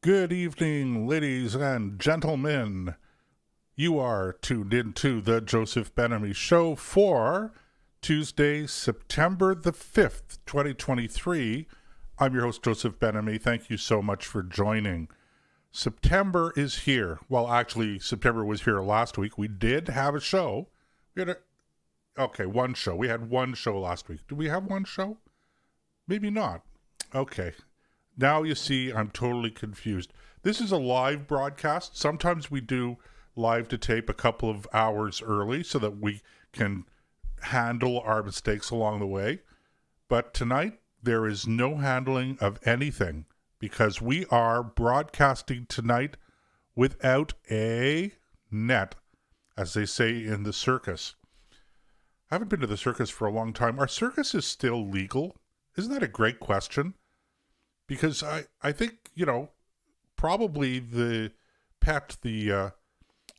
Good evening, ladies and gentlemen. You are tuned into the Joseph Ben-Ami Show for Tuesday, September the 5th, 2023. I'm your host, Joseph Ben-Ami. Thank you so much for joining. September is here. Well, actually, September was here last week. We did have a show. One show. We had one show last week. Did we have one show? Maybe not. Okay. Now you see, I'm totally confused. This is a live broadcast. Sometimes we do live to tape a couple of hours early so that we can handle our mistakes along the way. But tonight, there is no handling of anything because we are broadcasting tonight without a net, as they say in the circus. I haven't been to the circus for a long time. Are circuses still legal? Isn't that a great question? Because I think, probably the PET,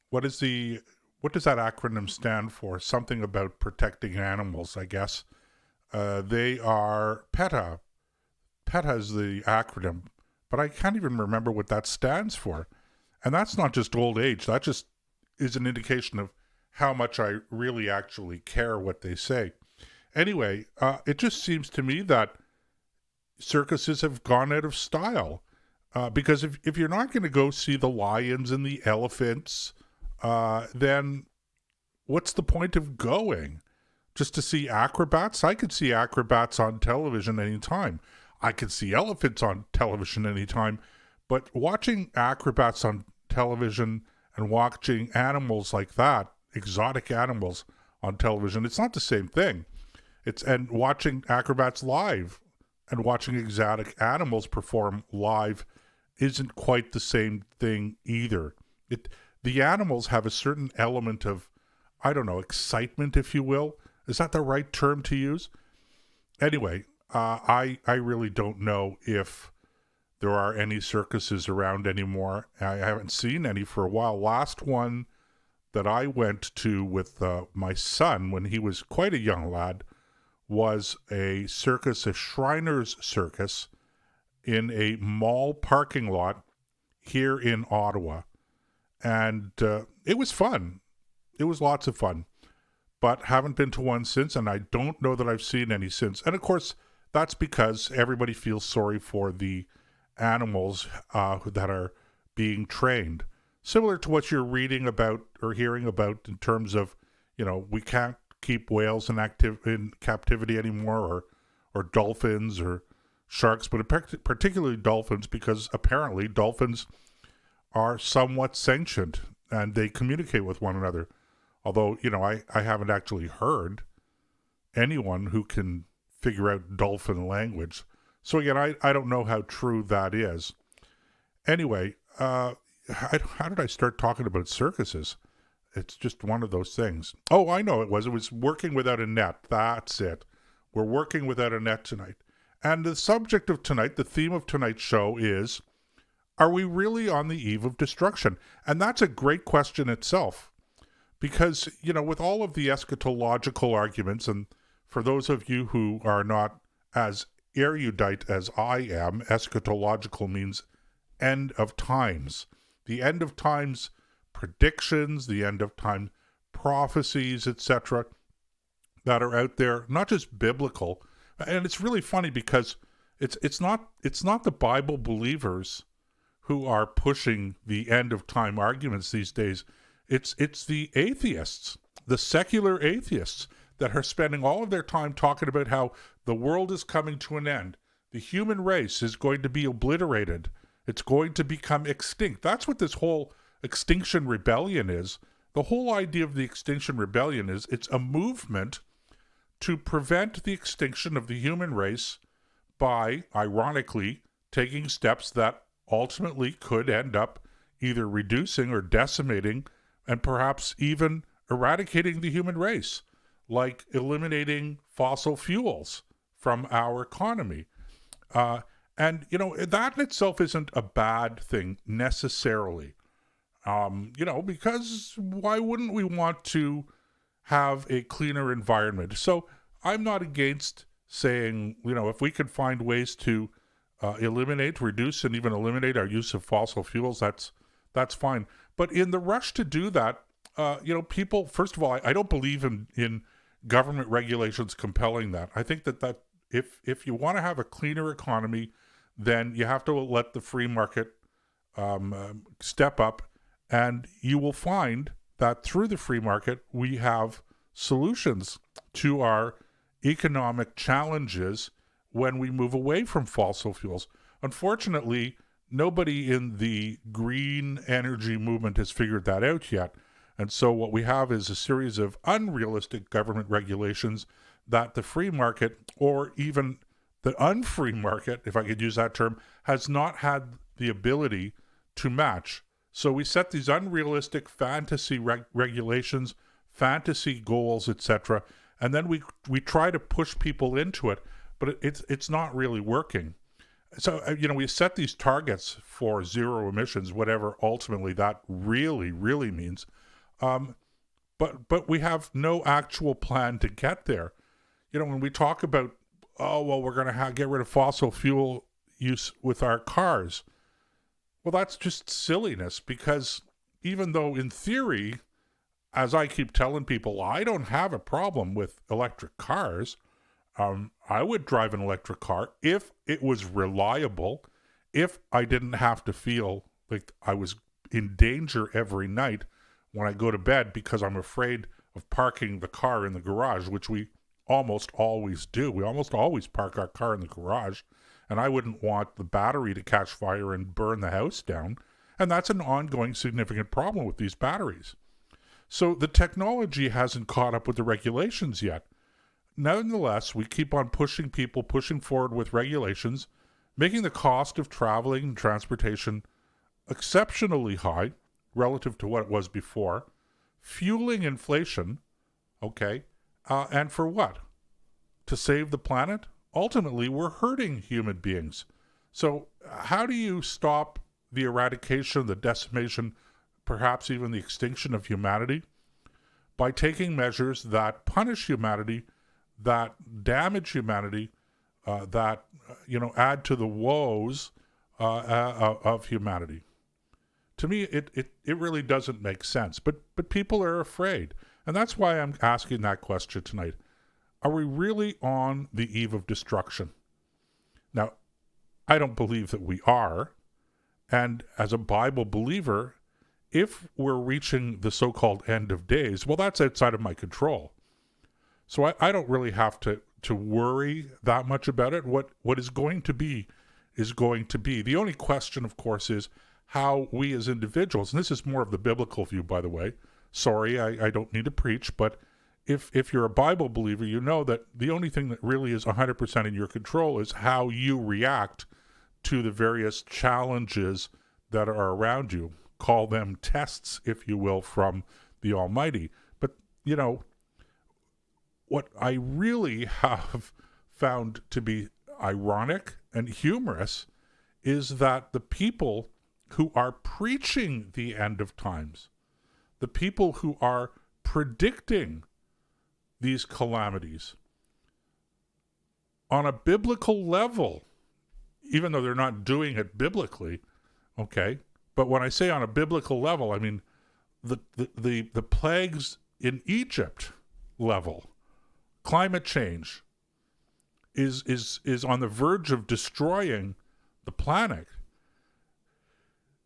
what does that acronym stand for? Something about protecting animals, I guess. They are PETA. PETA is the acronym, but I can't even remember what that stands for. And that's not just old age. That just is an indication of how much I really actually care what they say. Anyway, it just seems to me that circuses have gone out of style because if you're not going to go see the lions and the elephants, then what's the point of going? Just to see acrobats? I could see acrobats on television anytime. I could see elephants on television anytime. But watching acrobats on television and watching animals like that, exotic animals on television, it's not the same thing. And watching acrobats live and watching exotic animals perform live isn't quite the same thing either. The animals have a certain element of, excitement, if you will. Is that the right term to use? Anyway, I really don't know if there are any circuses around anymore. I haven't seen any for a while. Last one that I went to with my son when he was quite a young lad was a circus, a Shriners Circus, in a mall parking lot here in Ottawa. And it was fun. It was lots of fun. But haven't been to one since, and I don't know that I've seen any since. And of course, that's because everybody feels sorry for the animals that are being trained. Similar to what you're reading about or hearing about in terms of, we can't keep whales in captivity anymore, or dolphins or sharks, but particularly dolphins, because apparently dolphins are somewhat sentient and they communicate with one another. Although, I haven't actually heard anyone who can figure out dolphin language. So again, I don't know how true that is. Anyway, how did I start talking about circuses? It's just one of those things. Oh, I know it was working without a net. That's it. We're working without a net tonight. And the subject of tonight, the theme of tonight's show is, are we really on the eve of destruction? And that's a great question itself. Because, with all of the eschatological arguments, and for those of you who are not as erudite as I am, eschatological means end of times. The end of times predictions, the end of time prophecies, etc., that are out there, not just biblical. And it's really funny because it's not the Bible believers who are pushing the end of time arguments these days. It's the atheists, the secular atheists, that are spending all of their time talking about how the world is coming to an end. The human race is going to be obliterated. It's going to become extinct. That's what this whole Extinction Rebellion is. The whole idea of the Extinction Rebellion is it's a movement to prevent the extinction of the human race by, ironically, taking steps that ultimately could end up either reducing or decimating and perhaps even eradicating the human race, like eliminating fossil fuels from our economy. And that in itself isn't a bad thing necessarily. Because why wouldn't we want to have a cleaner environment? So I'm not against saying, if we could find ways to eliminate, reduce, and even eliminate our use of fossil fuels, that's fine. But in the rush to do that, people, first of all, I don't believe in government regulations compelling that. I think that if you want to have a cleaner economy, then you have to let the free market step up, and you will find that through the free market, we have solutions to our economic challenges when we move away from fossil fuels. Unfortunately, nobody in the green energy movement has figured that out yet. And so what we have is a series of unrealistic government regulations that the free market, or even the unfree market, if I could use that term, has not had the ability to match. So we set these unrealistic fantasy regulations, fantasy goals, etc., and then we try to push people into it, but it's not really working. So, we set these targets for zero emissions, whatever ultimately that really, really means. But we have no actual plan to get there. When we talk about, we're going to get rid of fossil fuel use with our cars. Well, that's just silliness, because even though in theory, as I keep telling people, I don't have a problem with electric cars. I would drive an electric car if it was reliable, if I didn't have to feel like I was in danger every night when I go to bed because I'm afraid of parking the car in the garage, which we almost always do. We almost always park our car in the garage, and I wouldn't want the battery to catch fire and burn the house down. And that's an ongoing significant problem with these batteries. So the technology hasn't caught up with the regulations yet. Nonetheless, we keep on pushing forward with regulations, making the cost of traveling and transportation exceptionally high relative to what it was before, fueling inflation, and for what? To save the planet? Ultimately, we're hurting human beings. So how do you stop the eradication, the decimation, perhaps even the extinction of humanity? By taking measures that punish humanity, that damage humanity, that add to the woes of humanity. To me, it really doesn't make sense. But people are afraid, and that's why I'm asking that question tonight. Are we really on the eve of destruction? Now, I don't believe that we are, and as a Bible believer, if we're reaching the so-called end of days, well, that's outside of my control. So I don't really have to worry that much about it. What is going to be is going to be. The only question, of course, is how we as individuals, and this is more of the biblical view, by the way. Sorry, I don't need to preach, but if you're a Bible believer, you know that the only thing that really is 100% in your control is how you react to the various challenges that are around you. Call them tests, if you will, from the Almighty. But, what I really have found to be ironic and humorous is that the people who are preaching the end of times, the people who are predicting these calamities on a biblical level, even though they're not doing it biblically, but when I say on a biblical level, I mean the plagues in Egypt level. Climate change is on the verge of destroying the planet.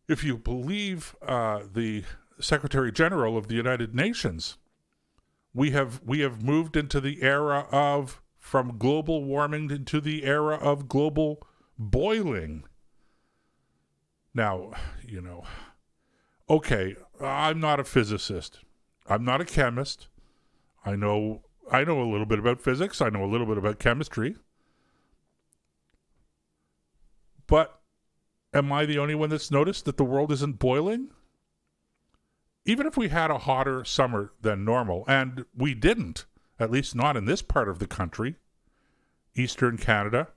If you believe the Secretary General of the United Nations, we have moved into the era from global warming into the era of global boiling. Now, I'm not a physicist. I'm not a chemist. I know a little bit about physics. I know a little bit about chemistry. But am I the only one that's noticed that the world isn't boiling? Even if we had a hotter summer than normal, and we didn't, at least not in this part of the country, Eastern Canada,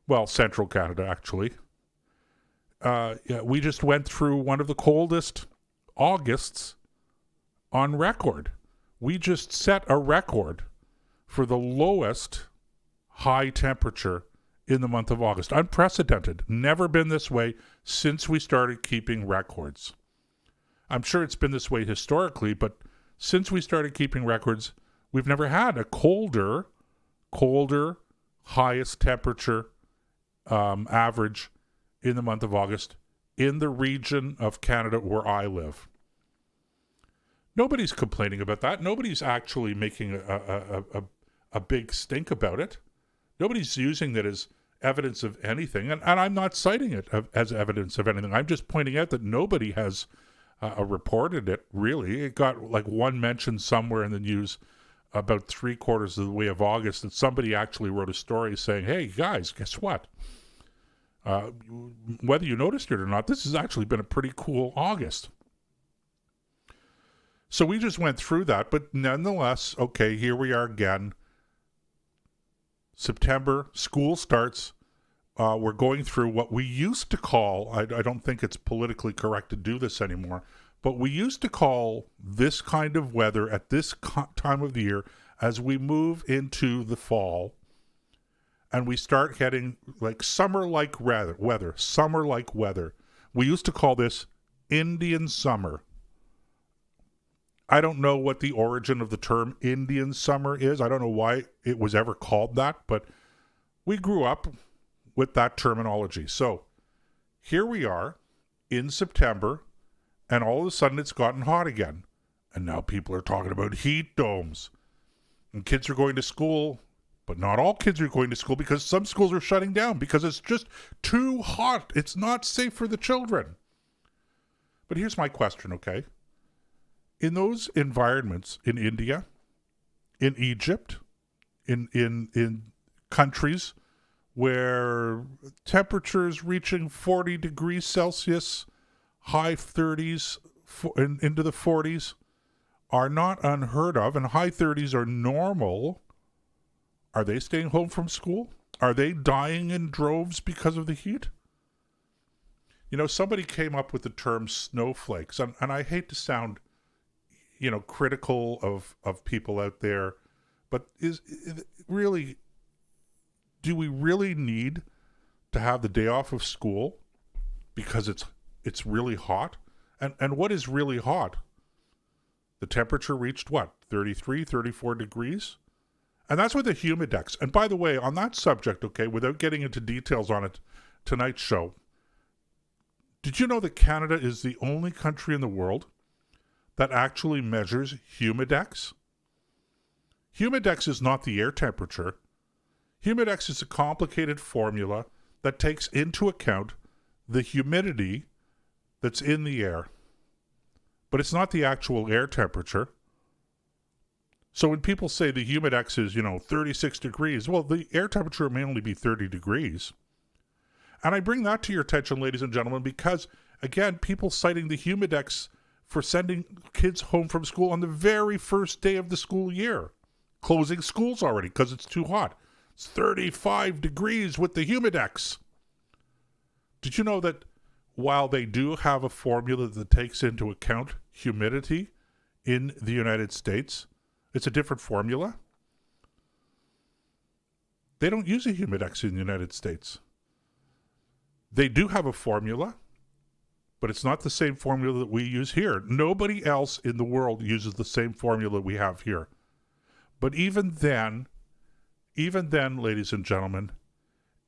well, Central Canada, actually. We just went through one of the coldest Augusts on record. We just set a record for the lowest high temperature in the month of August. Unprecedented. Never been this way since we started keeping records. I'm sure it's been this way historically, but since we started keeping records, we've never had a colder, highest temperature average in the month of August in the region of Canada where I live. Nobody's complaining about that. Nobody's actually making a big stink about it. Nobody's using that as evidence of anything, and I'm not citing it as evidence of anything. I'm just pointing out that nobody has reported it, really. It got like one mention somewhere in the news about 3/4 of the way of August that somebody actually wrote a story saying, hey, guys, guess what? Whether you noticed it or not, this has actually been a pretty cool August. So we just went through that, but nonetheless, okay, here we are again. September, school starts. We're going through what we used to call, I don't think it's politically correct to do this anymore, but we used to call this kind of weather at this time of the year as we move into the fall and we start getting like summer-like weather, summer-like weather. We used to call this Indian summer. I don't know what the origin of the term Indian summer is. I don't know why it was ever called that, but we grew up with that terminology. So here we are in September, and all of a sudden it's gotten hot again. And now people are talking about heat domes. And kids are going to school, but not all kids are going to school because some schools are shutting down because it's just too hot. It's not safe for the children. But here's my question, okay? In those environments in India, in Egypt, in countries where temperatures reaching 40 degrees Celsius, high 30s, into the 40s, are not unheard of, and high 30s are normal, are they staying home from school? Are they dying in droves because of the heat? You know, somebody came up with the term snowflakes, and I hate to sound critical of people out there, but is really, do we really need to have the day off of school because it's really hot? And what is really hot? The temperature reached what? 33, 34 degrees? And that's with the humidex. And by the way, on that subject, okay, without getting into details on it, tonight's show, did you know that Canada is the only country in the world that actually measures humidex? Humidex is not the air temperature. Humidex is a complicated formula that takes into account the humidity that's in the air. But it's not the actual air temperature. So when people say the humidex is, 36 degrees, well, the air temperature may only be 30 degrees. And I bring that to your attention, ladies and gentlemen, because, again, people citing the humidex for sending kids home from school on the very first day of the school year, closing schools already because it's too hot. It's 35 degrees with the humidex. Did you know that while they do have a formula that takes into account humidity in the United States, it's a different formula? They don't use a humidex in the United States. They do have a formula, but it's not the same formula that we use here. Nobody else in the world uses the same formula we have here. But even then, ladies and gentlemen,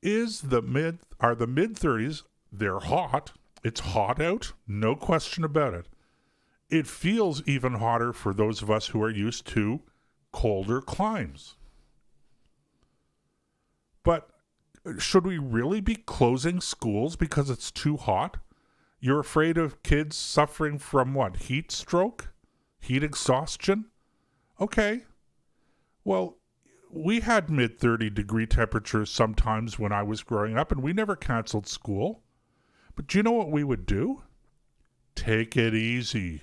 are the mid-30s, they're hot. It's hot out, no question about it. It feels even hotter for those of us who are used to colder climes. But should we really be closing schools because it's too hot? You're afraid of kids suffering from what? Heat stroke? Heat exhaustion? Okay. Well, we had mid-30 degree temperatures sometimes when I was growing up, and we never canceled school. But do you know what we would do? Take it easy.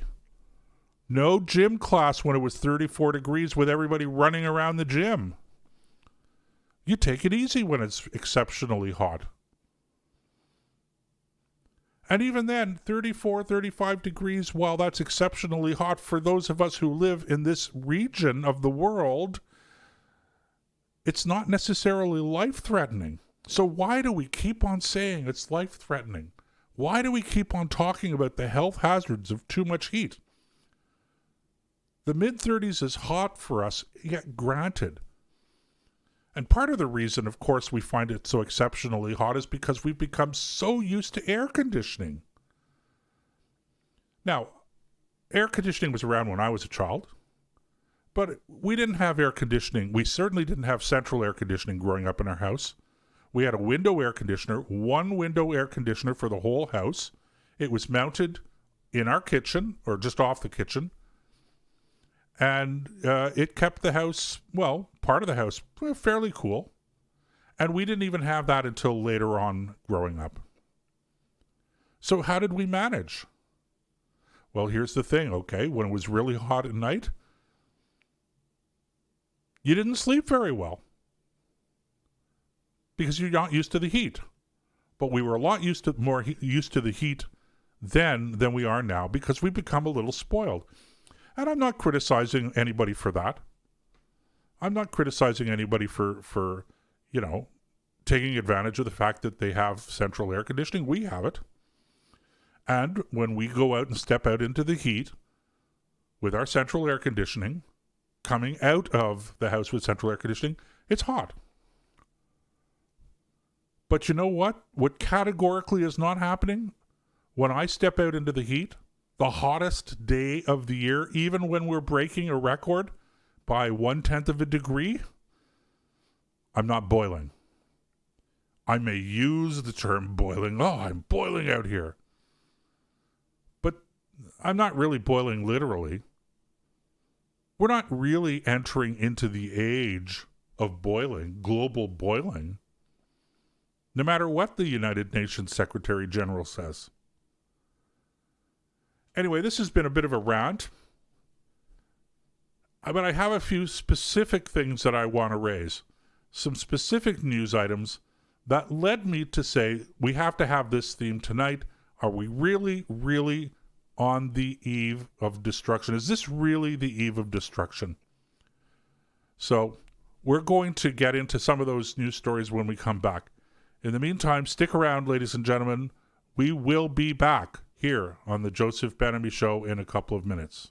No gym class when it was 34 degrees with everybody running around the gym. You take it easy when it's exceptionally hot. And even then, 34, 35 degrees, while that's exceptionally hot for those of us who live in this region of the world, it's not necessarily life-threatening. So why do we keep on saying it's life-threatening? Why do we keep on talking about the health hazards of too much heat? The mid-30s is hot for us, yet granted. And part of the reason, of course, we find it so exceptionally hot is because we've become so used to air conditioning. Now, air conditioning was around when I was a child, but we didn't have air conditioning. We certainly didn't have central air conditioning growing up in our house. We had a window air conditioner, one window air conditioner for the whole house. It was mounted in our kitchen, or just off the kitchen. And it kept the house, well, part of the house, fairly cool. And we didn't even have that until later on growing up. So how did we manage? Well, here's the thing, okay? When it was really hot at night, you didn't sleep very well because you're not used to the heat. But we were a lot more used to the heat then than we are now because we've become a little spoiled. And I'm not criticizing anybody for that. I'm not criticizing anybody for taking advantage of the fact that they have central air conditioning. We have it. And when we go out and step out into the heat with our central air conditioning, coming out of the house with central air conditioning, it's hot. But you know what? What categorically is not happening? When I step out into the heat, the hottest day of the year, even when we're breaking a record by 1/10 of a degree, I'm not boiling. I may use the term boiling. Oh, I'm boiling out here. But I'm not really boiling literally. We're not really entering into the age of boiling, global boiling, no matter what the United Nations Secretary General says. Anyway, this has been a bit of a rant, but I have a few specific things that I want to raise. Some specific news items that led me to say we have to have this theme tonight. Are we really, really on the eve of destruction? Is this really the eve of destruction? So we're going to get into some of those news stories when we come back. In the meantime, stick around, ladies and gentlemen. We will be back here on the Joseph Ben-Ami Show in a couple of minutes.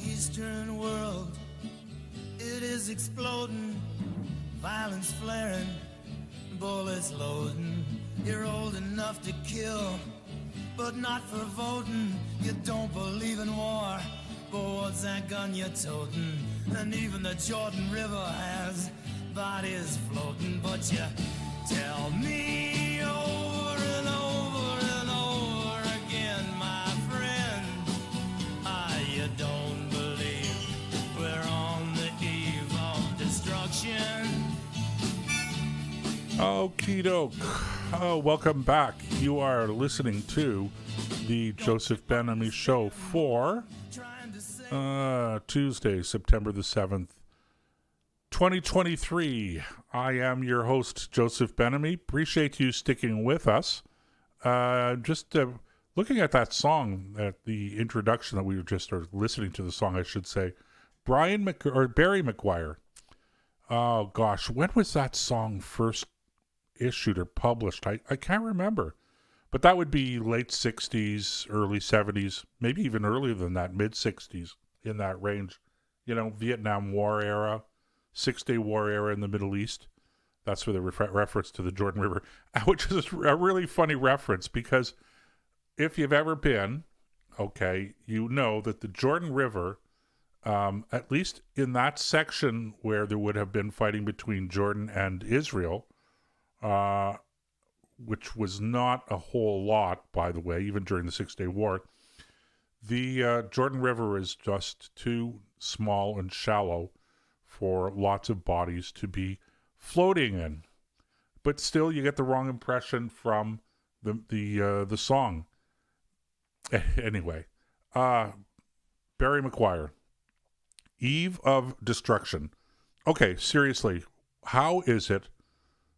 Eastern world, it is exploding, violence flaring, bullets loading. You're old enough to kill, but not for voting. You don't believe in war, but what's that gun you're toting? And even the Jordan River has bodies floating. But you tell me over and over and over again, my friend, you don't believe we're on the eve of destruction. Okie doke. Oh, welcome back. You are listening to the Joseph Ben-Ami Show for Tuesday, September the 7th, 2023. I am your host, Joseph Ben-Ami. Appreciate you sticking with us. Just looking at that song, at the introduction that we were just listening to the song, I should say, Barry McGuire. Oh, gosh, when was that song first issued or published? I can't remember, but that would be late 60s, early 70s, maybe even earlier than that, mid 60s, in that range. You know, Vietnam War era, 6-Day War era in the Middle East. That's where the reference to the Jordan River, which is a really funny reference, because if you've ever been, okay, you know that the Jordan River, at least in that section where there would have been fighting between Jordan and Israel, which was not a whole lot, by the way, even during the 6-Day War, the Jordan River is just too small and shallow for lots of bodies to be floating in. But still, you get the wrong impression from the song. Anyway, Barry McGuire, Eve of Destruction. Okay, seriously, how is it,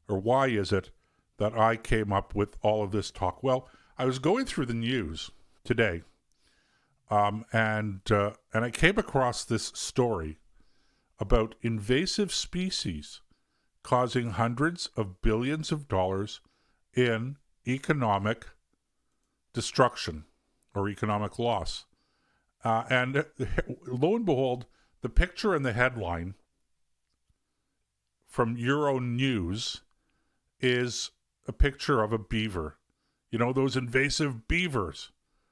or why is it, that I came up with all of this talk? Well, I was going through the news today, and I came across this story about invasive species causing hundreds of billions of dollars in economic destruction or economic loss. And lo and behold, the picture in the headline from Euronews is a picture of a beaver. You know, those invasive beavers.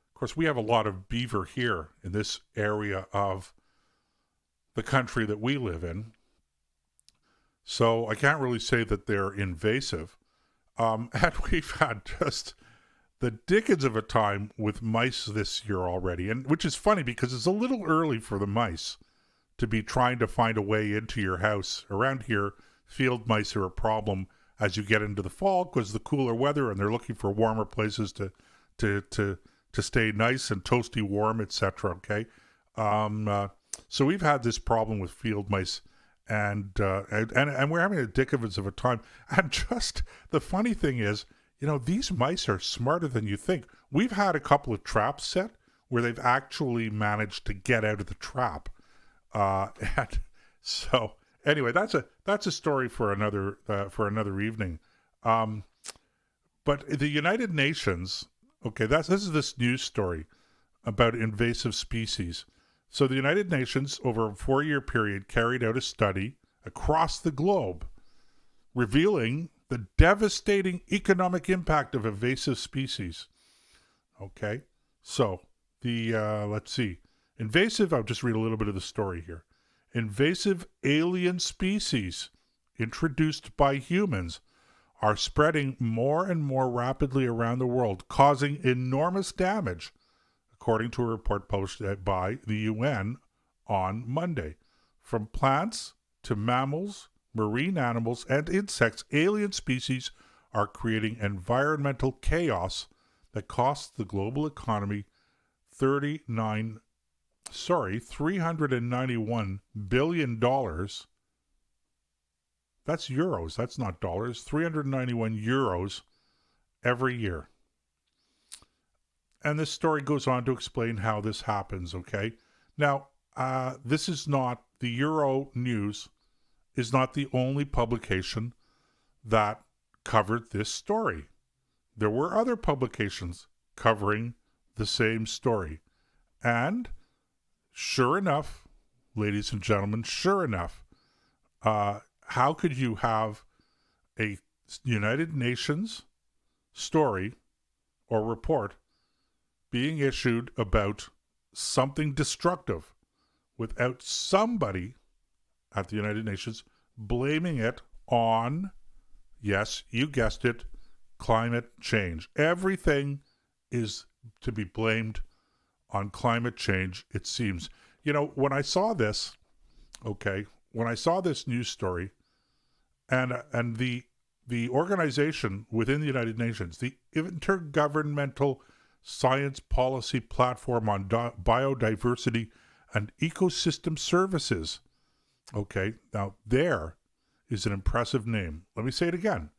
Of course, we have a lot of beaver here in this area of the country that we live in. So I can't really say that they're invasive. And we've had just the dickens of a time with mice this year already, and which is funny because it's a little early for the mice to be trying to find a way into your house. Around here, field mice are a problem as you get into the fall because the cooler weather, and they're looking for warmer places to stay nice and toasty warm, etc. Okay, so we've had this problem with field mice, and we're having a dickens of a time. And just the funny thing is, you know, these mice are smarter than you think. We've had a couple of traps set where they've actually managed to get out of the trap. And so anyway, that's a story for another evening. But the United Nations, okay, this is this news story about invasive species. So the United Nations, over a 4-year period, carried out a study across the globe revealing the devastating economic impact of invasive species. Okay, so let's see. Invasive, I'll just read a little bit of the story here. Invasive alien species introduced by humans are spreading more and more rapidly around the world, causing enormous damage, according to a report published by the UN on Monday. From plants to mammals, marine animals, and insects, alien species are creating environmental chaos that costs the global economy $391 billion. That's euros, that's not dollars. 391 euros every year. And this story goes on to explain how this happens, okay? Now, this is not, the Euronews is not the only publication that covered this story. There were other publications covering the same story. And sure enough, ladies and gentlemen, sure enough, how could you have a United Nations story or report being issued about something destructive without somebody at the United Nations blaming it on, yes, you guessed it, climate change. Everything is to be blamed on climate change, it seems. You know, when I saw this, when I saw this news story, and the organization within the United Nations, the Intergovernmental Science Policy Platform on Biodiversity and Ecosystem Services. Okay, now there is an impressive name. Let me say it again.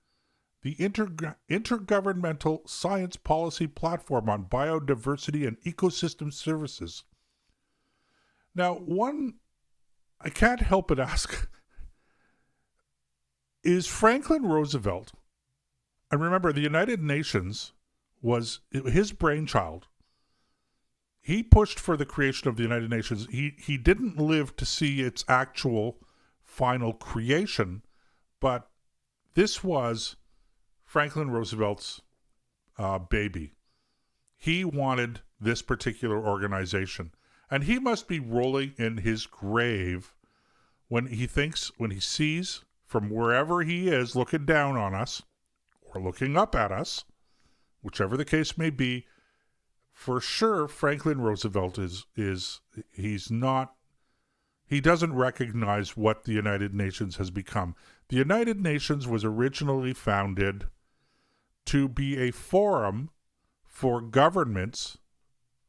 The Intergovernmental Science Policy Platform on Biodiversity and Ecosystem Services. Now, I can't help but ask, is Franklin Roosevelt, and remember, the United Nations was his brainchild. He pushed for the creation of the United Nations. He didn't live to see its actual final creation, but this was Franklin Roosevelt's baby. He wanted this particular organization, and he must be rolling in his grave when he sees from wherever he is looking down on us or looking up at us, whichever the case may be. For sure, Franklin Roosevelt he doesn't recognize what the United Nations has become. The United Nations was originally founded to be a forum for governments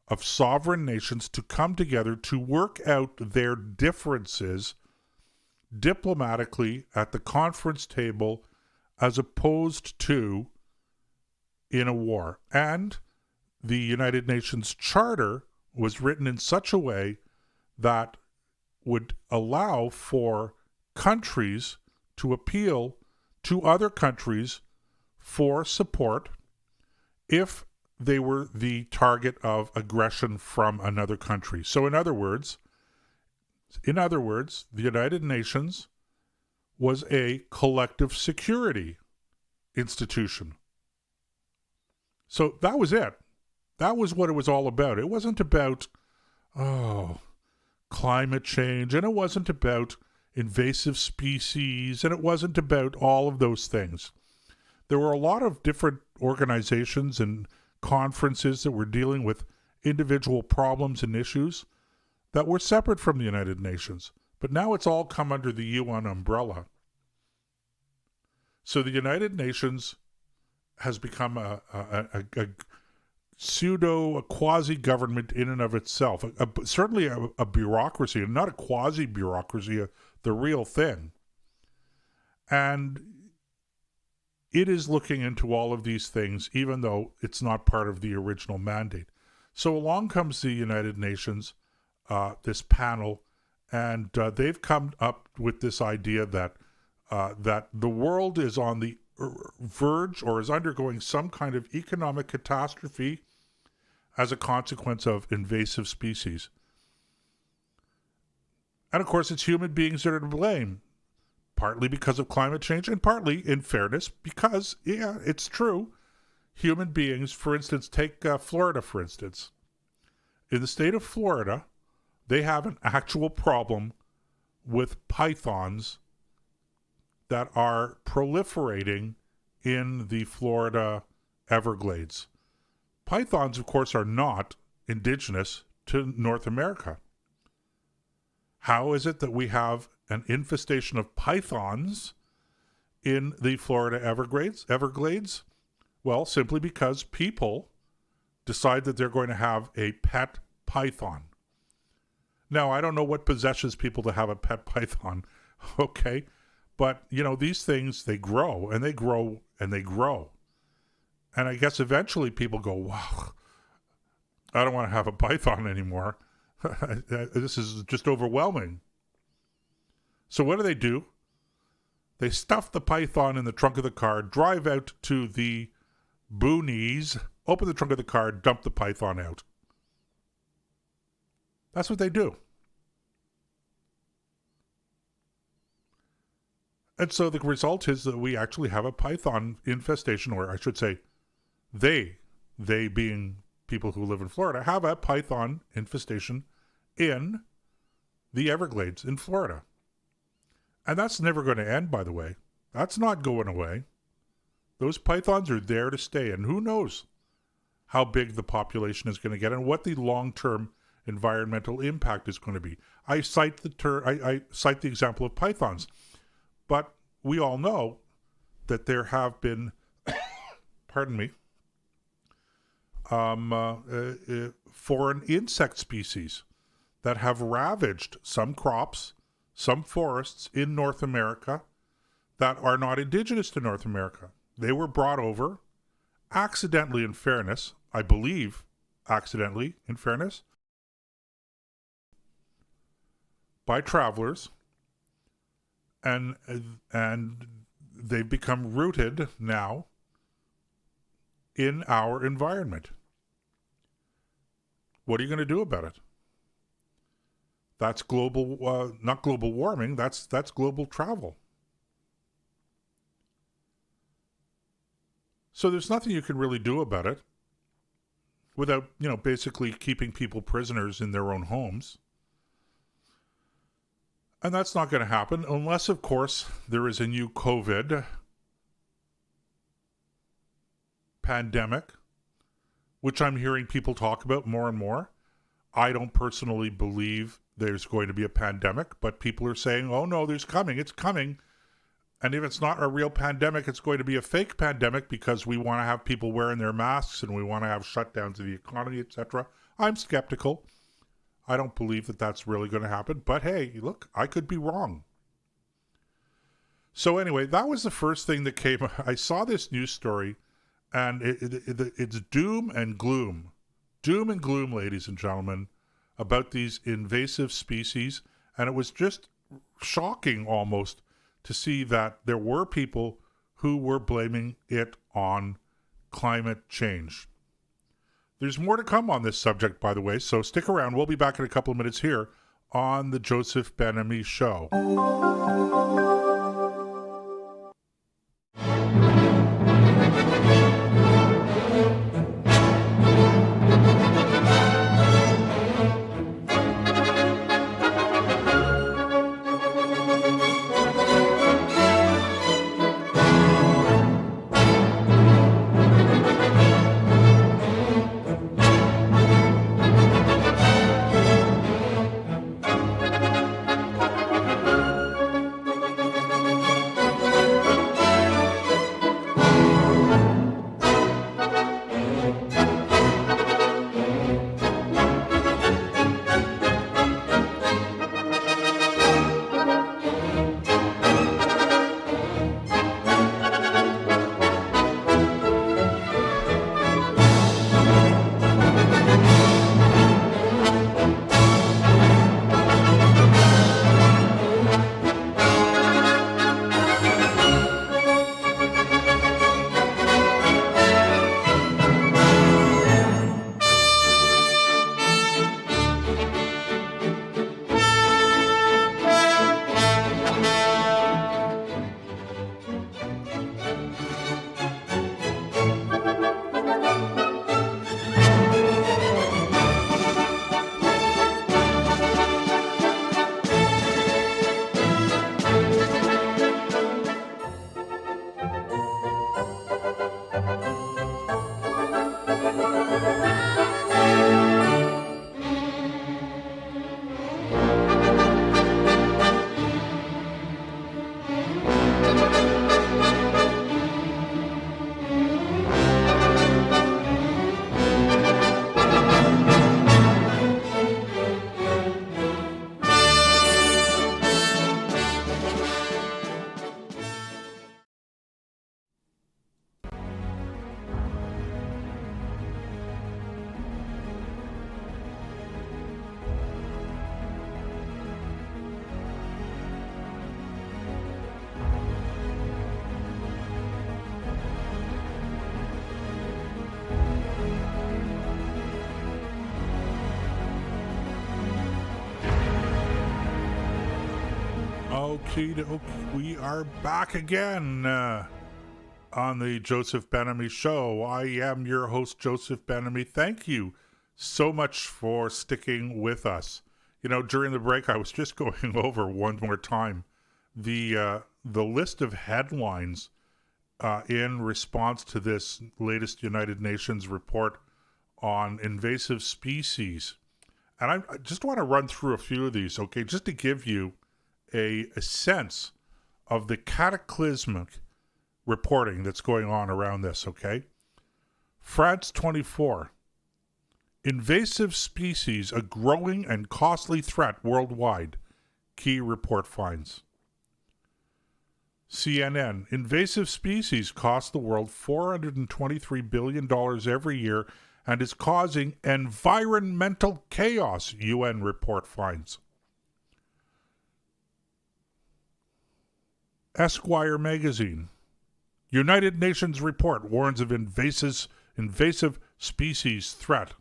of sovereign nations to come together to work out their differences diplomatically at the conference table as opposed to in a war. And the United Nations Charter was written in such a way that would allow for countries to appeal to other countries for support if they were the target of aggression from another country. So in other words, the United Nations was a collective security institution. So that was it. That was what it was all about. It wasn't about, climate change, and it wasn't about invasive species, and it wasn't about all of those things. There were a lot of different organizations and conferences that were dealing with individual problems and issues that were separate from the United Nations. But now it's all come under the UN umbrella. So the United Nations has become a quasi-government in and of itself, certainly a bureaucracy, and not a quasi-bureaucracy, the real thing. And it is looking into all of these things, even though it's not part of the original mandate. So along comes the United Nations, this panel, and they've come up with this idea that the world is on the verge or is undergoing some kind of economic catastrophe as a consequence of invasive species. And of course, it's human beings that are to blame, partly because of climate change and partly, in fairness, because, yeah, it's true, human beings, for instance, take Florida, for instance. In the state of Florida, they have an actual problem with pythons that are proliferating in the Florida Everglades. Pythons, of course, are not indigenous to North America. How is it that we have an infestation of pythons in the Florida Everglades? Well, simply because people decide that they're going to have a pet python. Now, I don't know what possesses people to have a pet python, okay? But, you know, these things, they grow and they grow and they grow. And I guess eventually people go, wow, I don't want to have a python anymore. This is just overwhelming. So what do? They stuff the python in the trunk of the car, drive out to the boonies, open the trunk of the car, dump the python out. That's what they do. And so the result is that we actually have a python infestation, or I should say, they being people who live in Florida, have a python infestation in the Everglades in Florida. And that's never going to end, by the way. That's not going away. Those pythons are there to stay, and who knows how big the population is going to get and what the long-term environmental impact is going to be. I cite the example of pythons, but we all know that there have been, pardon me, foreign insect species that have ravaged some crops, some forests in North America that are not indigenous to North America. They were brought over accidentally, in fairness, I believe accidentally, in fairness, by travelers, and they've become rooted now in our environment. What are you going to do about it? That's global, not global warming, that's global travel. So there's nothing you can really do about it without, basically keeping people prisoners in their own homes. And that's not going to happen unless, of course, there is a new COVID pandemic, which I'm hearing people talk about more and more. I don't personally believe there's going to be a pandemic, but people are saying, oh no, it's coming. And if it's not a real pandemic, it's going to be a fake pandemic because we want to have people wearing their masks and we want to have shutdowns of the economy, etc. I'm skeptical. I don't believe that that's really going to happen. But hey, look, I could be wrong. So anyway, that was the first thing that came. I saw this news story, and it's doom and gloom. Doom and gloom, ladies and gentlemen, about these invasive species. And it was just shocking almost to see that there were people who were blaming it on climate change. There's more to come on this subject, by the way, so stick around. We'll be back in a couple of minutes here on the Joseph Ben-Ami Show. Okay, we are back again. on the Joseph Ben-Ami Show. I am your host, Joseph Ben-Ami. Thank you so much for sticking with us. You know, during the break, I was just going over one more time the list of headlines in response to this latest United Nations report on invasive species. And I just want to run through a few of these, okay, just to give you a sense of the cataclysmic reporting that's going on around this, okay? France 24. Invasive species, a growing and costly threat worldwide. Key report finds. CNN. Invasive species cost the world $423 billion every year and is causing environmental chaos, UN report finds. Esquire magazine. United Nations report warns of invasive species threat.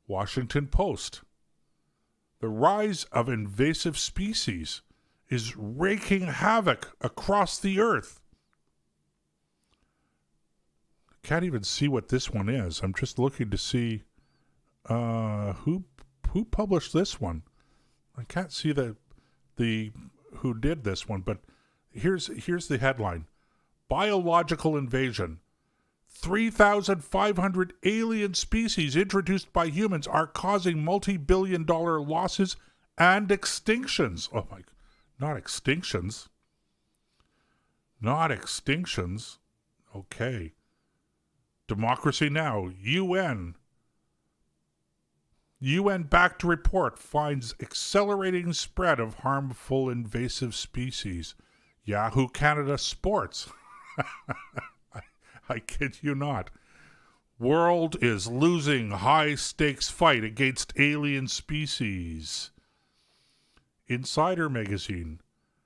Washington Post. The rise of invasive species is wreaking havoc across the earth. Can't even see what this one is. I'm just looking to see who published this one. I can't see the who did this one, but here's the headline. Biological invasion. 3,500 alien species introduced by humans are causing multi-billion-dollar losses and extinctions. Oh my, not extinctions. Not extinctions. Okay. Democracy Now! UN backed report finds accelerating spread of harmful invasive species. Yahoo Canada Sports. I kid you not. World is losing high-stakes fight against alien species. Insider Magazine.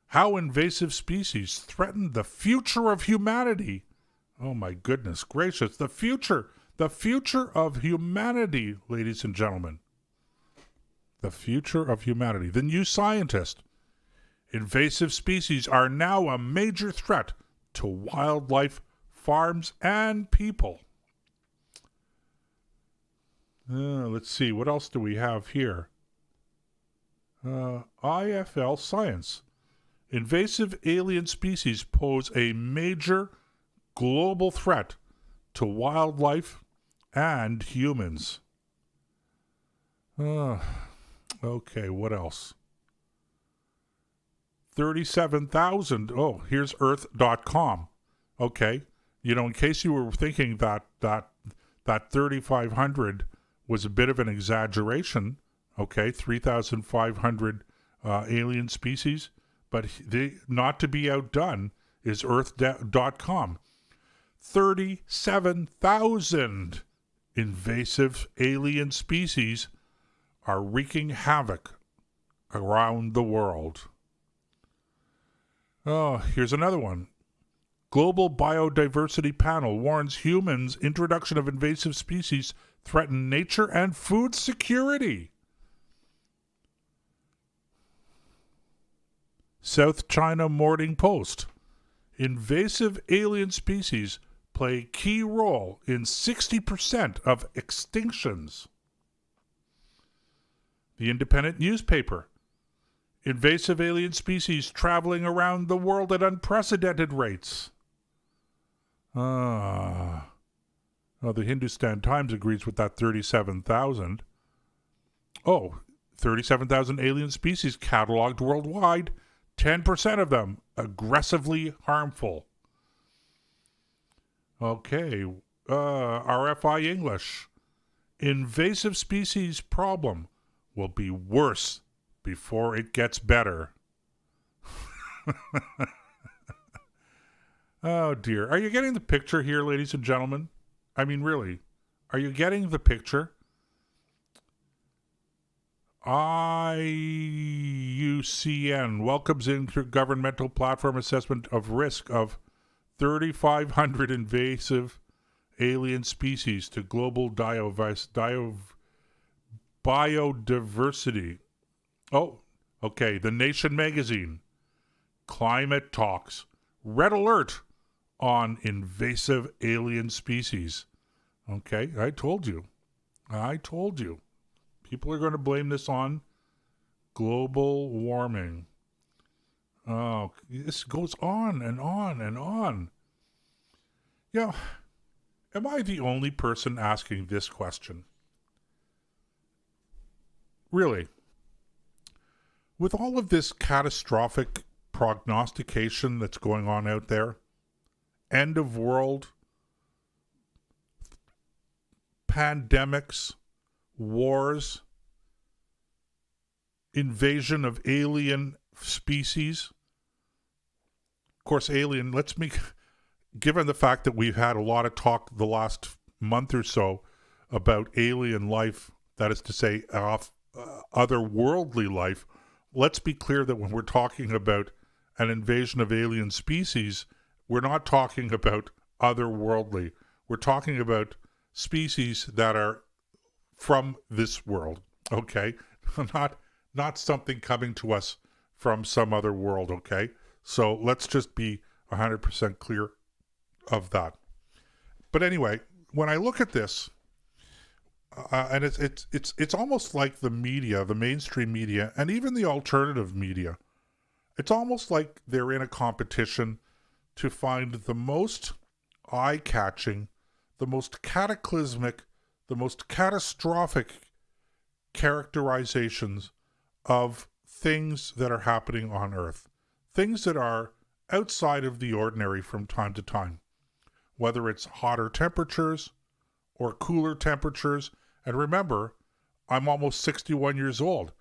How invasive species threaten the future of humanity. Oh my goodness gracious. The future of humanity, ladies and gentlemen. The future of humanity. The New Scientist. Invasive species are now a major threat to wildlife, farms, and people. Let's see, what else do we have here? IFL Science. Invasive alien species pose a major global threat to wildlife and humans. Okay, what else? 37,000. Oh, here's Earth.com. Okay. You know, in case you were thinking that 3,500 was a bit of an exaggeration, okay, 3,500 alien species, but not to be outdone is Earth.com. 37,000 invasive alien species are wreaking havoc around the world. Oh, here's another one. Global Biodiversity Panel warns humans' introduction of invasive species threaten nature and food security. South China Morning Post. Invasive alien species play key role in 60% of extinctions. The Independent newspaper. Invasive alien species traveling around the world at unprecedented rates. The Hindustan Times agrees with that 37,000. 37,000 alien species cataloged worldwide. 10% of them aggressively harmful. Okay, RFI English. Invasive species problem will be worse before it gets better. Oh dear. Are you getting the picture here, ladies and gentlemen? I mean, really, are you getting the picture? IUCN welcomes intergovernmental platform assessment of risk of 3,500 invasive alien species to global biodiversity. Oh, okay. The Nation magazine. Climate talks. Red alert. on invasive alien species. Okay, I told you. People are going to blame this on global warming. Oh, this goes on and on and on. Am I the only person asking this question? Really? With all of this catastrophic prognostication that's going on out there, end of world, pandemics, wars, invasion of alien species. Of course, alien, given the fact that we've had a lot of talk the last month or so about alien life, that is to say, otherworldly life, let's be clear that when we're talking about an invasion of alien species, we're not talking about otherworldly. We're talking about species that are from this world, okay? Not something coming to us from some other world, okay? So let's just be 100% clear of that. But anyway, when I look at this, and it's almost like the media, the mainstream media, and even the alternative media, it's almost like they're in a competition to find the most eye-catching, the most cataclysmic, the most catastrophic characterizations of things that are happening on Earth. Things that are outside of the ordinary from time to time. Whether it's hotter temperatures or cooler temperatures. And remember, I'm almost 61 years old.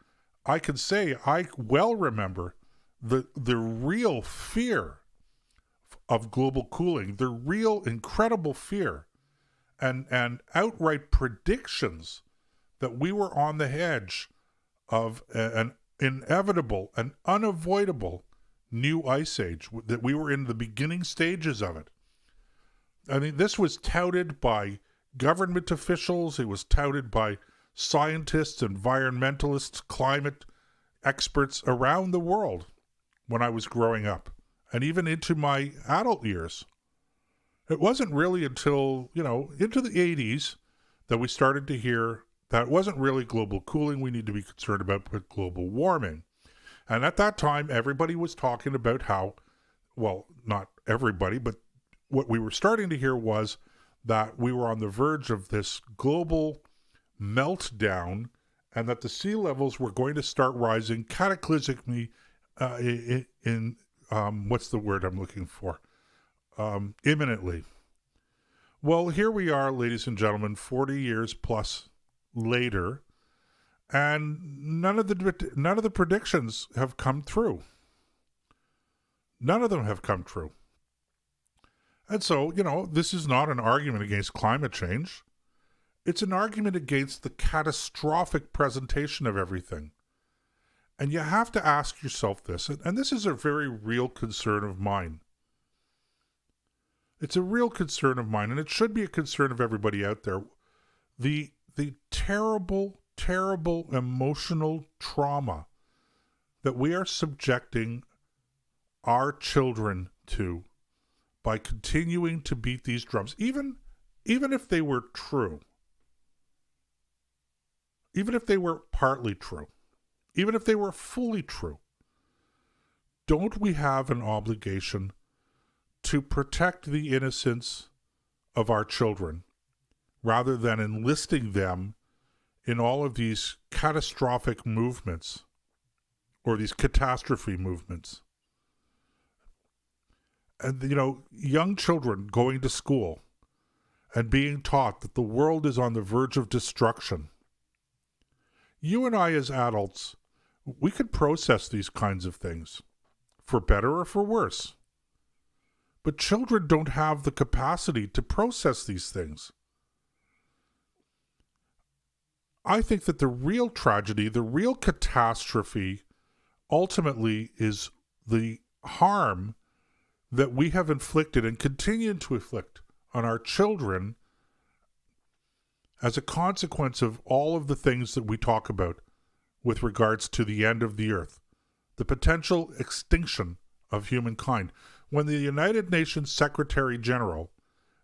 I can say I well remember the real fear of global cooling, the real incredible fear and outright predictions that we were on the edge of an inevitable and unavoidable new ice age, that we were in the beginning stages of it. I mean, this was touted by government officials, it was touted by scientists, environmentalists, climate experts around the world when I was growing up, and even into my adult years. It wasn't really until, into the 80s that we started to hear that it wasn't really global cooling we need to be concerned about, but global warming. And at that time, everybody was talking about how, well, not everybody, but what we were starting to hear was that we were on the verge of this global meltdown and that the sea levels were going to start rising cataclysmically in what's the word I'm looking for? Imminently. Well, here we are, ladies and gentlemen, 40 years plus later, and none of the predictions have come through. None of them have come true. And so, this is not an argument against climate change. It's an argument against the catastrophic presentation of everything. And you have to ask yourself this, and this is a very real concern of mine. It's a real concern of mine, and it should be a concern of everybody out there. The terrible, terrible emotional trauma that we are subjecting our children to by continuing to beat these drums, even if they were true, even if they were partly true, even if they were fully true, don't we have an obligation to protect the innocence of our children rather than enlisting them in all of these catastrophic movements or these catastrophe movements? And, young children going to school and being taught that the world is on the verge of destruction. You and I as adults, we could process these kinds of things, for better or for worse. But children don't have the capacity to process these things. I think that the real tragedy, the real catastrophe, ultimately is the harm that we have inflicted and continue to inflict on our children as a consequence of all of the things that we talk about with regards to the end of the earth, the potential extinction of humankind. When the United Nations Secretary General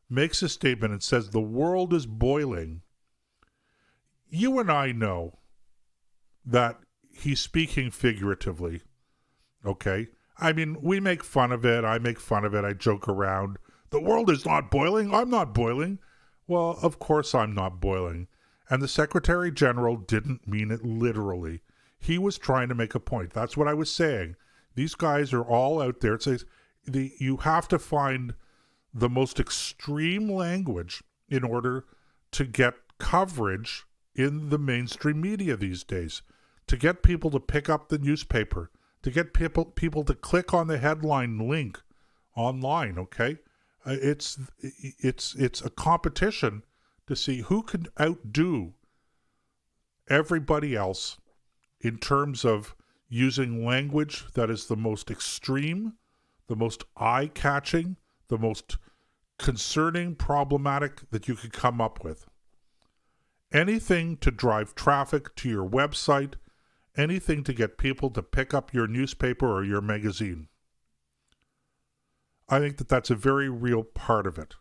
makes a statement and says the world is boiling, you and I know that he's speaking figuratively, okay? I mean, we make fun of it. I make fun of it. I joke around. The world is not boiling. I'm not boiling. Well, of course I'm not boiling. And the Secretary General didn't mean it literally. He was trying to make a point. That's what I was saying. These guys are all out there. It says you have to find the most extreme language in order to get coverage in the mainstream media these days, to get people to pick up the newspaper, to get people to click on the headline link online, okay? It's a competition to see who can outdo everybody else in terms of using language that is the most extreme, the most eye-catching, the most concerning, problematic that you could come up with. Anything to drive traffic to your website, anything to get people to pick up your newspaper or your magazine. I think that that's a very real part of it.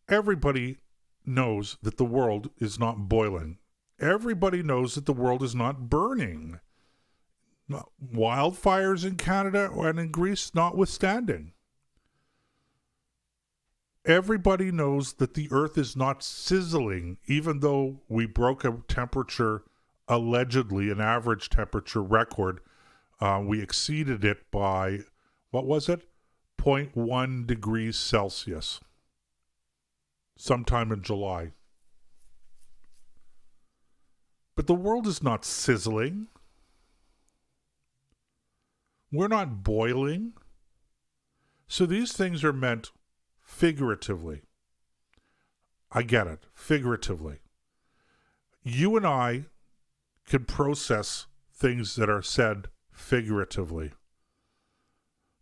Everybody knows that the world is not boiling. Everybody knows that the world is not burning. Wildfires in Canada and in Greece notwithstanding. Everybody knows that the earth is not sizzling, even though we broke a temperature, allegedly an average temperature record. We exceeded it by, what was it? 0.1 degrees Celsius. Sometime in July. But the world is not sizzling. We're not boiling. So these things are meant figuratively. I get it. Figuratively. You and I can process things that are said figuratively.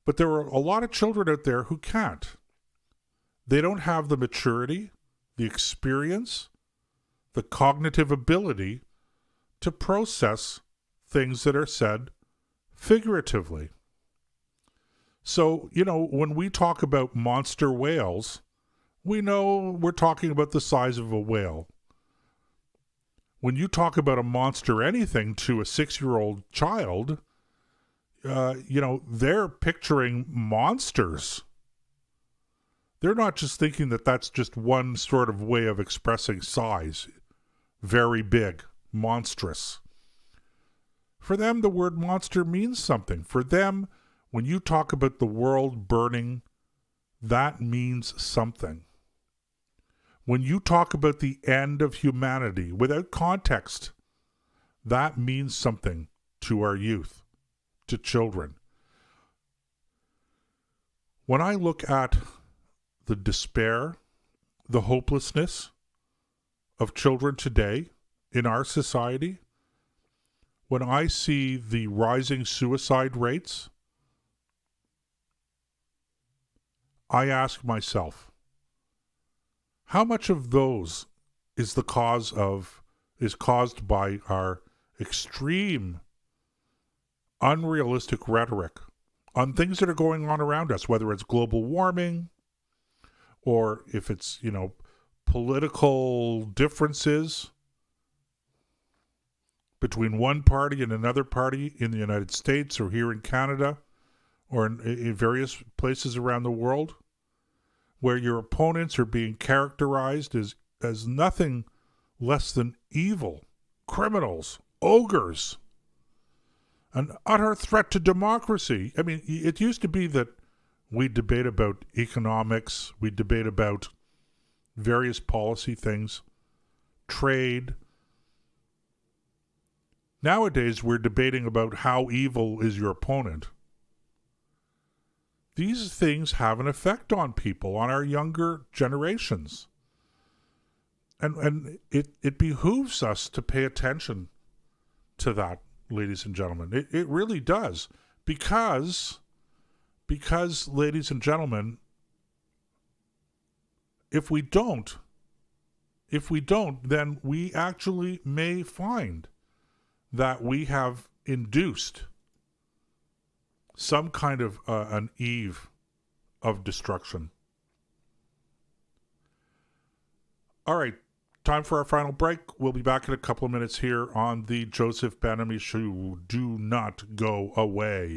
But there are a lot of children out there who can't. They don't have the maturity, the experience, the cognitive ability to process things that are said figuratively. So, when we talk about monster whales, we know we're talking about the size of a whale. When you talk about a monster anything to a 6-year-old child, they're picturing monsters. They're not just thinking that that's just one sort of way of expressing size. Very big, monstrous. For them, the word monster means something. For them, when you talk about the world burning, that means something. When you talk about the end of humanity without context, that means something to our youth, to children. When I look at the despair, the hopelessness of children today in our society, when I see the rising suicide rates, I ask myself, how much of those is caused by our extreme, unrealistic rhetoric on things that are going on around us, whether it's global warming or if it's, political differences between one party and another party in the United States or here in Canada or in various places around the world, where your opponents are being characterized as nothing less than evil, criminals, ogres, an utter threat to democracy. I mean, it used to be that we debate about economics, we debate about various policy things, trade. Nowadays, we're debating about how evil is your opponent. These things have an effect on people, on our younger generations. And it behooves us to pay attention to that, ladies and gentlemen. It really does. Because, ladies and gentlemen, if we don't, then we actually may find that we have induced some kind of an eve of destruction. All right, time for our final break. We'll be back in a couple of minutes here on the Joseph Ben-Ami Show. Do not go away.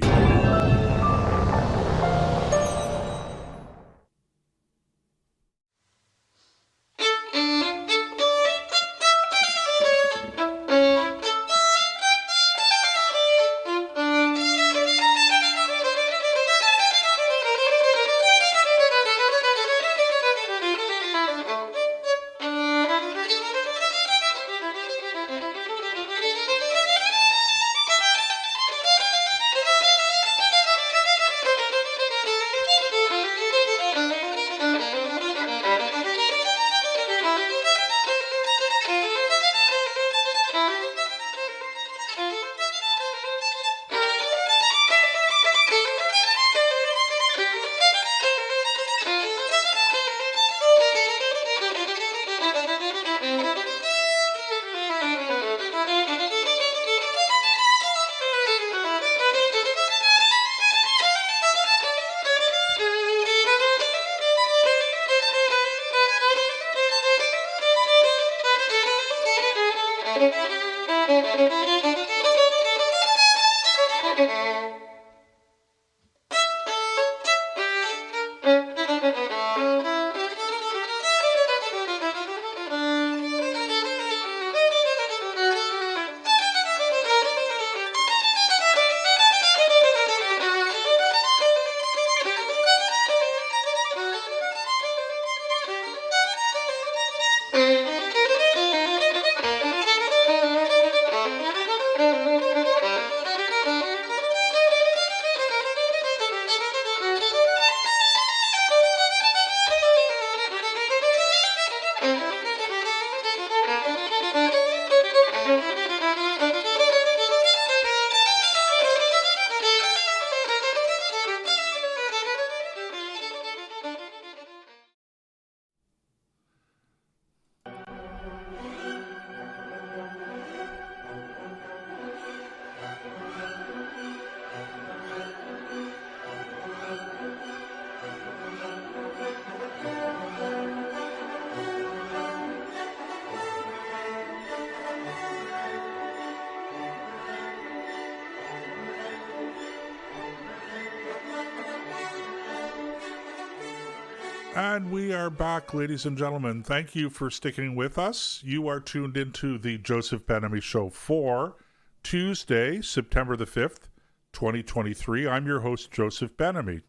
And we are back, ladies and gentlemen. Thank you for sticking with us. You are tuned into the Joseph Ben-Ami Show for Tuesday, September the 5th, 2023. I'm your host, Joseph Ben-Ami.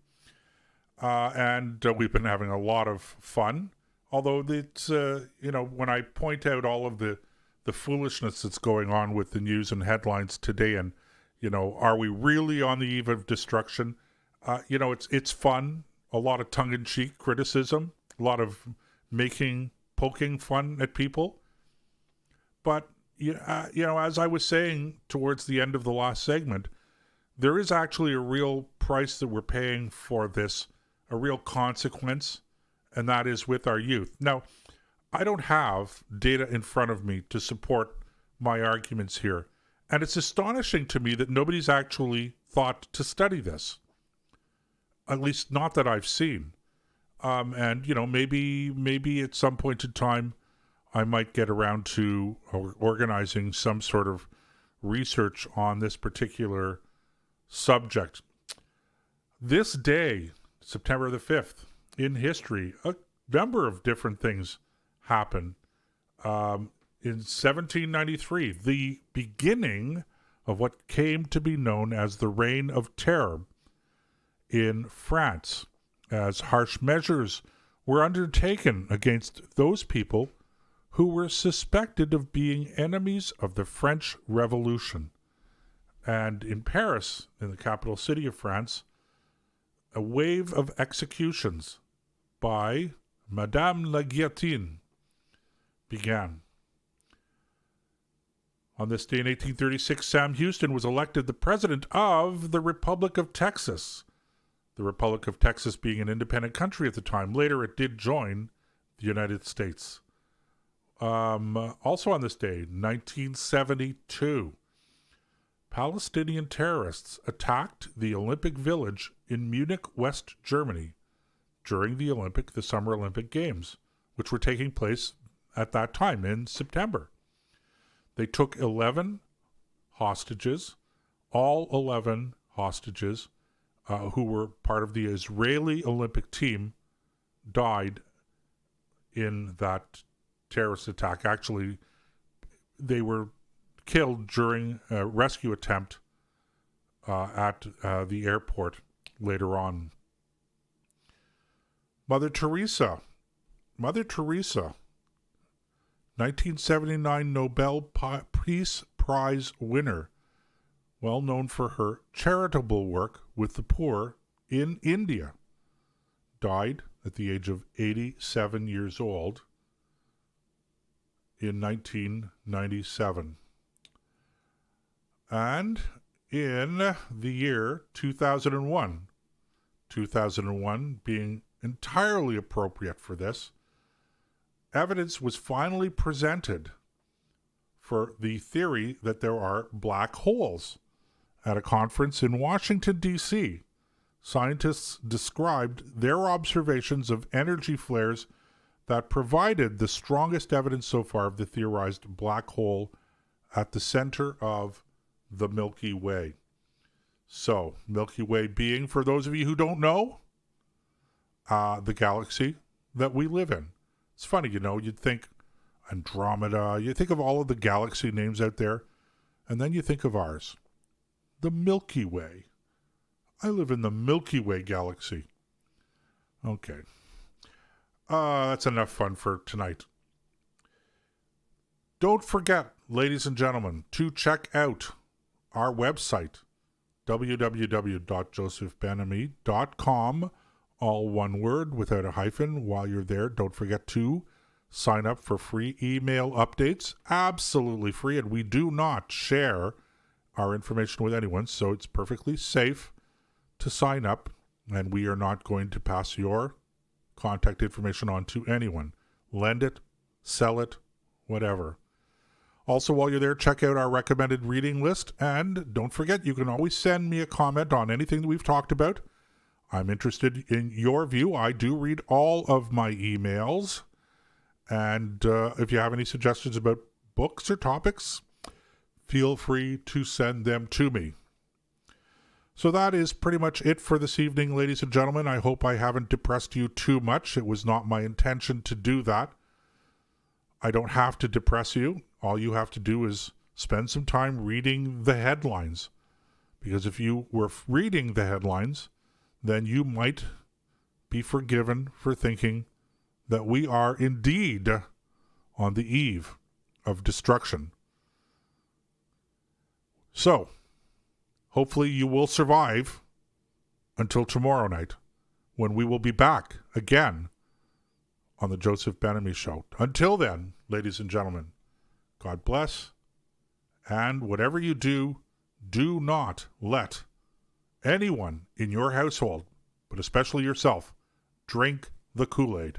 And we've been having a lot of fun. Although it's, when I point out all of the foolishness that's going on with the news and headlines today and, are we really on the eve of destruction? It's fun. A lot of tongue-in-cheek criticism, a lot of poking fun at people. But, as I was saying towards the end of the last segment, there is actually a real price that we're paying for this, a real consequence, and that is with our youth. Now, I don't have data in front of me to support my arguments here, and it's astonishing to me that nobody's actually thought to study this. At least not that I've seen. And, maybe at some point in time, I might get around to organizing some sort of research on this particular subject. This day, September the 5th, in history, a number of different things happen. In 1793, the beginning of what came to be known as the Reign of Terror in France, as harsh measures were undertaken against those people who were suspected of being enemies of the French Revolution. And in Paris, in the capital city of France, a wave of executions by Madame la Guillotine began. On this day in 1836, Sam Houston was elected the president of the Republic of Texas. The Republic of Texas being an independent country at the time. Later, it did join the United States. Also on this day, 1972, Palestinian terrorists attacked the Olympic Village in Munich, West Germany, during the Summer Olympic Games, which were taking place at that time in September. They took 11 hostages. All 11 hostages who were part of the Israeli Olympic team died in that terrorist attack. Actually, they were killed during a rescue attempt at the airport later on. Mother Teresa, 1979 Nobel Peace Prize winner, well known for her charitable work with the poor in India, died at the age of 87 years old in 1997. And in the year 2001 being entirely appropriate for this, evidence was finally presented for the theory that there are black holes. At a conference in Washington, D.C., scientists described their observations of energy flares that provided the strongest evidence so far of the theorized black hole at the center of the Milky Way. So, Milky Way being, for those of you who don't know, the galaxy that we live in. It's funny, you'd think Andromeda, you think of all of the galaxy names out there, and then you think of ours. The Milky Way. I live in the Milky Way galaxy. Okay. That's enough fun for tonight. Don't forget, ladies and gentlemen, to check out our website, www.josephbenamy.com, all one word without a hyphen. While you're there, don't forget to sign up for free email updates, absolutely free, and we do not share our information with anyone, so it's perfectly safe to sign up, and we are not going to pass your contact information on to anyone. Lend it, sell it, whatever. Also, while you're there, check out our recommended reading list, and don't forget, you can always send me a comment on anything that we've talked about. I'm interested in your view. I do read all of my emails, and if you have any suggestions about books or topics, feel free to send them to me. So that is pretty much it for this evening, ladies and gentlemen. I hope I haven't depressed you too much. It was not my intention to do that. I don't have to depress you. All you have to do is spend some time reading the headlines. Because if you were reading the headlines, then you might be forgiven for thinking that we are indeed on the eve of destruction. So, hopefully you will survive until tomorrow night, when we will be back again on the Joseph Ben-Ami Show. Until then, ladies and gentlemen, God bless, and whatever you do, do not let anyone in your household, but especially yourself, drink the Kool-Aid.